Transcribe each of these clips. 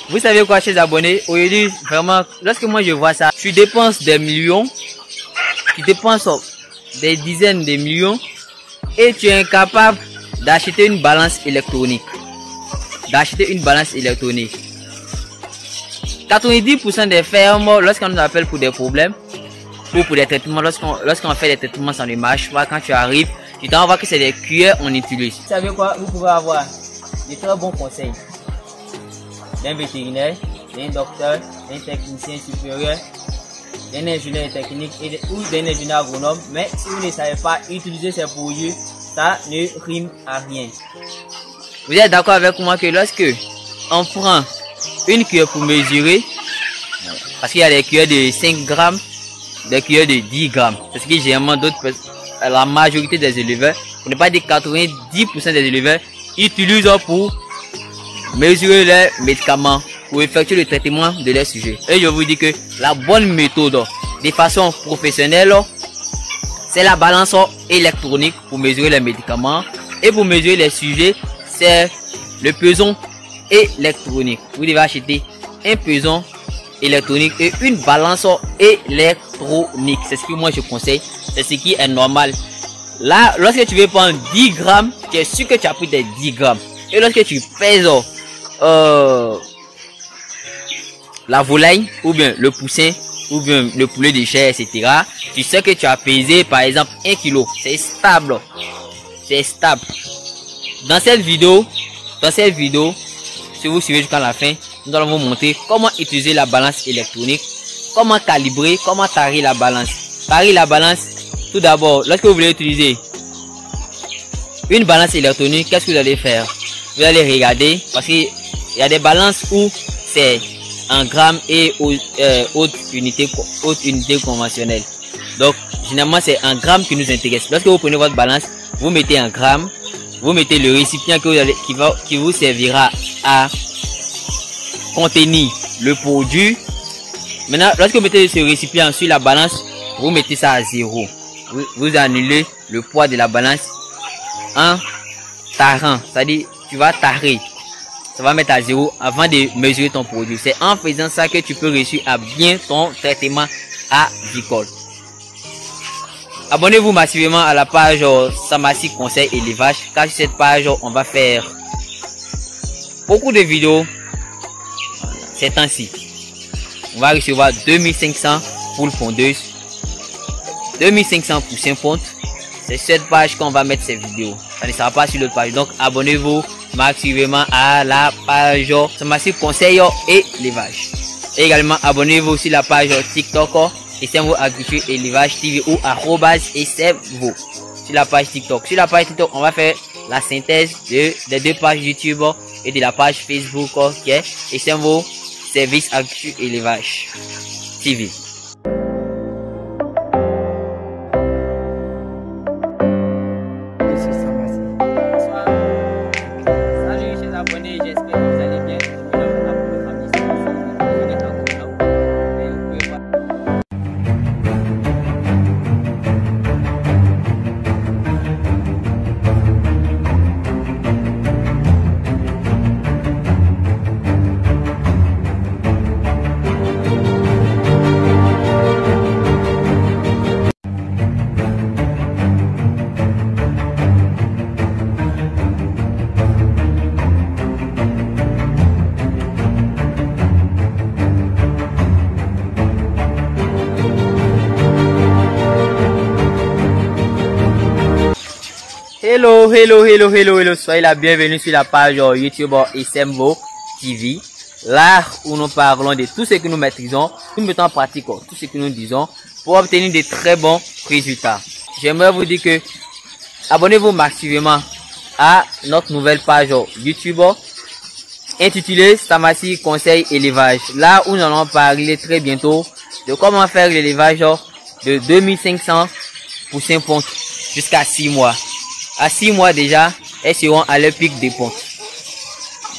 Vous savez quoi, chers abonnés, aujourd'hui, vraiment, lorsque moi je vois ça, tu dépenses des millions, tu dépenses des dizaines de millions et tu es incapable d'acheter une balance électronique. 90% des fermes, lorsqu'on nous appelle pour des problèmes ou pour des traitements, lorsqu'on fait des traitements, ça ne marche pas. Quand tu arrives, tu t'envoies que c'est des cuillères on utilise. Vous savez quoi, vous pouvez avoir des très bons conseils d'un vétérinaire, d'un docteur, d'un technicien supérieur, d'un ingénieur technique ou d'un ingénieur agronome, mais si vous ne savez pas utiliser ces produits, ça ne rime à rien. Vous êtes d'accord avec moi que lorsque on prend une cuillère pour mesurer, parce qu'il y a des cuillères de 5 grammes, des cuillères de 10 grammes, c'est ce que généralement la majorité des éleveurs, pour ne pas dire 90% des éleveurs, utilisent pour mesurer les médicaments, pour effectuer le traitement de leurs sujets. Et je vous dis que la bonne méthode, de façon professionnelle, c'est la balance électronique pour mesurer les médicaments. Et pour mesurer les sujets, c'est le pesant électronique. Vous devez acheter un pesant électronique et une balance électronique. C'est ce que moi je conseille. C'est ce qui est normal. Là, lorsque tu veux prendre 10 grammes, tu es sûr que tu as pris tes 10 grammes. Et lorsque tu pèses la volaille, ou bien le poussin, ou bien le poulet de chair, etc., tu sais que tu as pesé par exemple 1 kg. C'est stable. C'est stable. Dans cette vidéo, si vous suivez jusqu'à la fin, nous allons vous montrer comment utiliser la balance électronique, comment calibrer, comment tarer la balance. Tarer la balance, tout d'abord, lorsque vous voulez utiliser une balance électronique, qu'est-ce que vous allez faire? Vous allez regarder, parce qu'il y a des balances où c'est en grammes et haute unité conventionnelle. Donc, généralement, c'est en grammes qui nous intéresse. Lorsque vous prenez votre balance, vous mettez en grammes, vous mettez le récipient qui vous servira à contenir le produit. Maintenant, lorsque vous mettez ce récipient sur la balance, vous mettez ça à 0. Vous annulez le poids de la balance en tarant. C'est-à-dire, tu vas tarer. Ça va mettre à 0 avant de mesurer ton produit. C'est en faisant ça que tu peux réussir à bien ton traitement avicole. Abonnez-vous massivement à la page Samassi Conseil Élevage, car sur cette page on va faire beaucoup de vidéos ces temps-ci. On va recevoir 2500 poules pondeuses, 2500 poussins pontes. C'est cette page qu'on va mettre ces vidéos. Ça ne sera pas sur l'autre page. Donc abonnez-vous massivement à la page Samassi Conseil Élevage. Et également abonnez-vous sur la page TikTok SMVO Agriculture Élevage TV ou @SMVO sur la page TikTok. Sur la page TikTok, on va faire la synthèse des 2 pages YouTube et de la page Facebook qui est SMVO Service Agriculture Élevage TV. Salut chers abonnés, j'espère que vous allez bien. Hello, soyez la bienvenue sur la page YouTube SMVO TV, là où nous parlons de tout ce que nous maîtrisons, nous mettons en pratique tout ce que nous disons pour obtenir de très bons résultats. J'aimerais vous dire que abonnez-vous massivement à notre nouvelle page YouTube intitulée Samassi Conseil Élevage, là où nous allons parler très bientôt de comment faire l'élevage de 2500 poussins pontes jusqu'à 6 mois. À 6 mois déjà, elles seront à leur pic de ponte.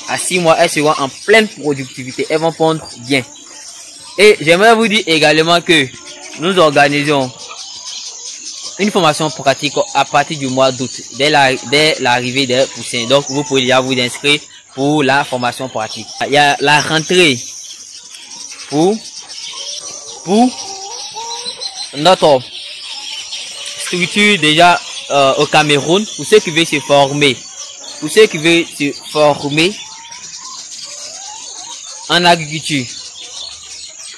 À 6 mois, elles seront en pleine productivité. Elles vont pondre bien. Et j'aimerais vous dire également que nous organisons une formation pratique à partir du mois d'août, dès l'arrivée des poussins. Donc, vous pouvez déjà vous inscrire pour la formation pratique. Il y a la rentrée pour notre structure déjà au Cameroun, pour ceux qui veulent se former. Pour ceux qui veulent se former en agriculture,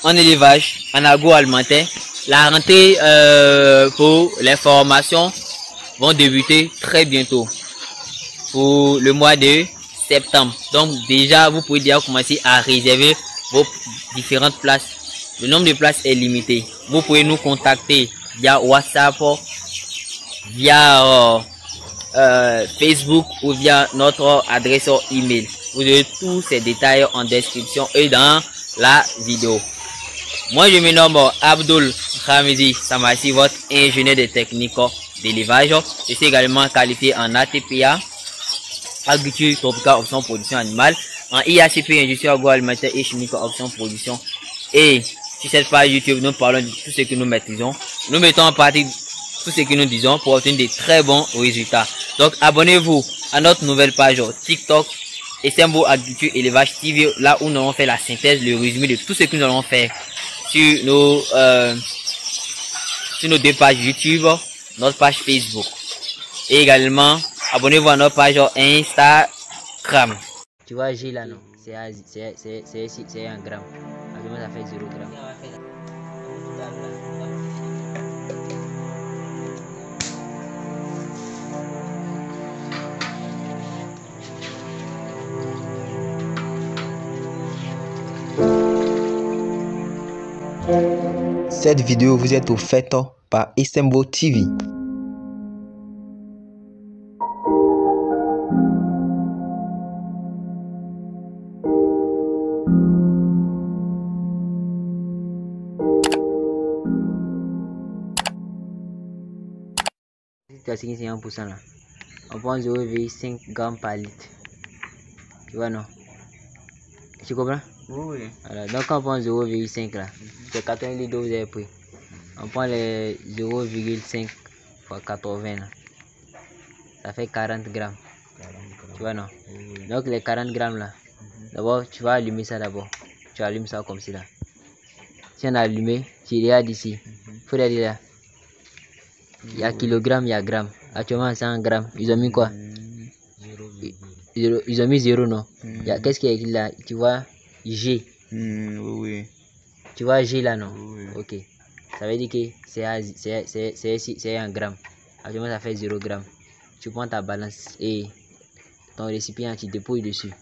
en élevage, en agroalimentaire, la rentrée pour les formations vont débuter très bientôt pour le mois de septembre. Donc déjà, vous pouvez déjà commencer à réserver vos différentes places. Le nombre de places est limité. Vous pouvez nous contacter via WhatsApp, via Facebook ou via notre adresse email. Vous avez tous ces détails en description et dans la vidéo. Moi, je me nomme Abdul Hamidi Samassi, votre ingénieur de technique d'élevage. Je suis également qualifié en ATPA, agriculture tropicale option production animale, en IACP, industrie agroalimentaire et chimique option production. Et sur cette page YouTube, nous parlons de tout ce que nous maîtrisons. Nous mettons en pratique tout ce que nous disons pour obtenir de très bons résultats. Donc, abonnez-vous à notre nouvelle page TikTok, SMBO Agriculture Élevage TV, là où nous allons faire la synthèse, le résumé de tout ce que nous allons faire sur nos deux pages YouTube, notre page Facebook. Et également, abonnez-vous à notre page Instagram. Tu vois, G là, non? C'est un gramme. Actuellement, ça fait 0 gramme. Cette vidéo vous est offerte par SMBO TV. C'est 1% là. On prend 0,5 grammes par litre. Tu vois, non? Tu comprends? Oui. Voilà, donc on prend 0,5 là. C'est 80 litres d'eau vous avez pris. On prend les 0,5 fois 80 là. Ça fait 40 grammes. Tu vois, non? Oui. Donc les 40 grammes là. D'abord, tu vas allumer ça d'abord. Tu allumes ça comme ça là. Si on a allumé, tu regardes ici. Faut regarder là. Il y a kilogramme, il y a gramme. Actuellement, c'est 1 gramme. Ils ont mis quoi? Ils ont mis 0, non? Qu'est-ce qu'il y a écrit là? Tu vois G. Oui. Tu vois G là, non? Oui. Ok. Ça veut dire que c'est 1 gramme. Actuellement, ça fait 0 gramme. Tu prends ta balance et ton récipient, tu déposes dessus.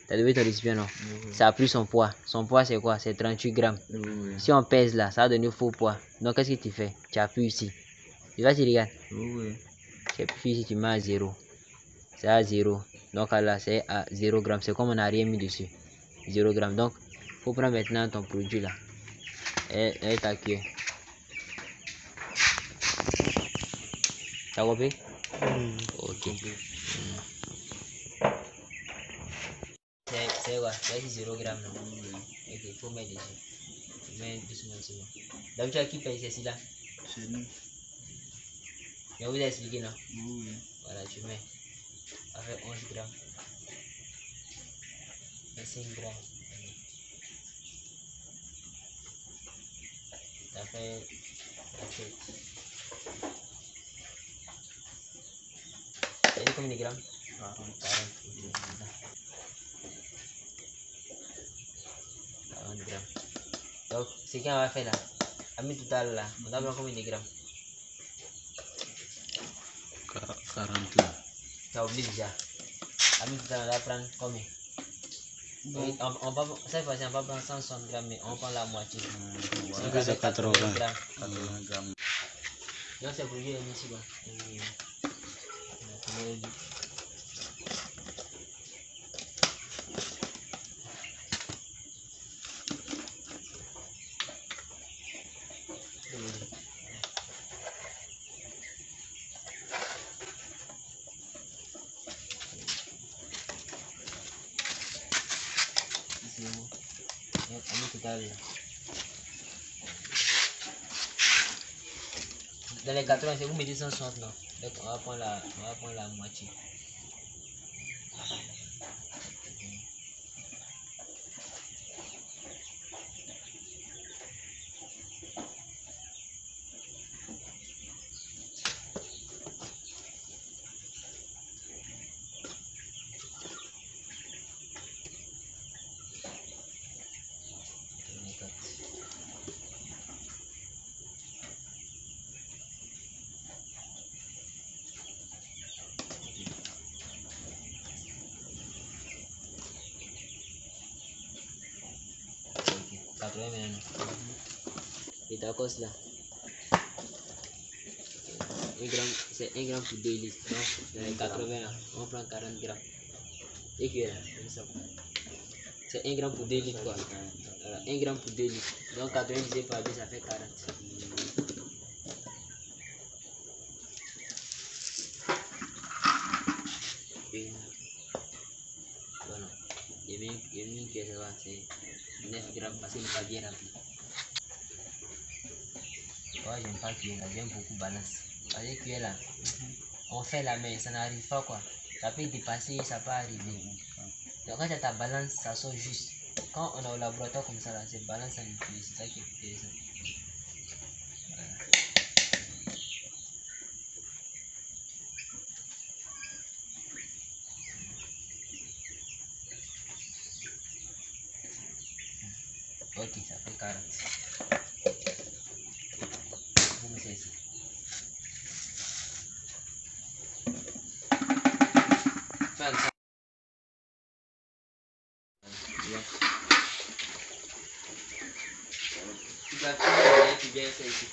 Tu as levé ton récipient, non? Oui. Ça a pris son poids. Son poids, c'est quoi? C'est 38 grammes. Oui. Si on pèse là, ça va donner faux poids. Donc, qu'est-ce que tu fais? Tu appuies ici. Tu vois, tu regardes. Oui. Tu appuies ici, tu mets à 0. C'est à 0. Donc là, c'est à 0 gramme. C'est comme on n'a rien mis dessus. 0 gramme. Donc, il faut prendre maintenant ton produit là. Et ta cuillère. T'as compris? Ok. C'est quoi? C'est 0 gramme. Ok, il faut mettre dessus. Tu mets doucement dessus. D'habitude, qui paye ceci là? C'est nous. Je vous ai expliqué, non? Oui. Voilà, tu mets. Ça fait 11 grammes. 5 grammes. Ça fait 7. Ça fait combien de grammes? 40. 40 grammes. Donc, ce qu'on va faire là, à mi total là, on a besoin combien de grammes? 40 là. Ça oublie déjà. À mi total, on va prendre combien? Bon. Cette fois-ci, on va prendre 160 grammes, mais on prend la moitié. Donc, ça fait 80 grammes. 80 grammes. Donc, c'est produit ici. Dans les 80, c'est vous mettez 160, non? Donc on va prendre la moitié. 80 maintenant. Et ta coste là. 1 gramme, c'est 1 gramme pour 2 litres. Donc, dans les 80 là, on prend 40 grammes. Et que là, comme ça. C'est 1 gramme pour 2 litres quoi. Voilà, 1 gramme pour 2 litres. Donc 80 divisé par 2, ça fait 40. Et voilà. Et même que ça va, c'est 9 grammes parce qu'il n'est pas bien rempli. Moi, j'aime pas cuire là, j'aime beaucoup balance. Parce que cuire là, on fait la main, ça n'arrive pas quoi. Ça peut dépasser, ça peut arriver. Donc quand tu as ta balance, ça sort juste. Quand on est au laboratoire comme ça là, c'est balance à utiliser, c'est ça qui est intéressant. Voilà. Ok, ça fait 40. Vous mettez ici. Fais ça. Tu dois tout bien ça ici.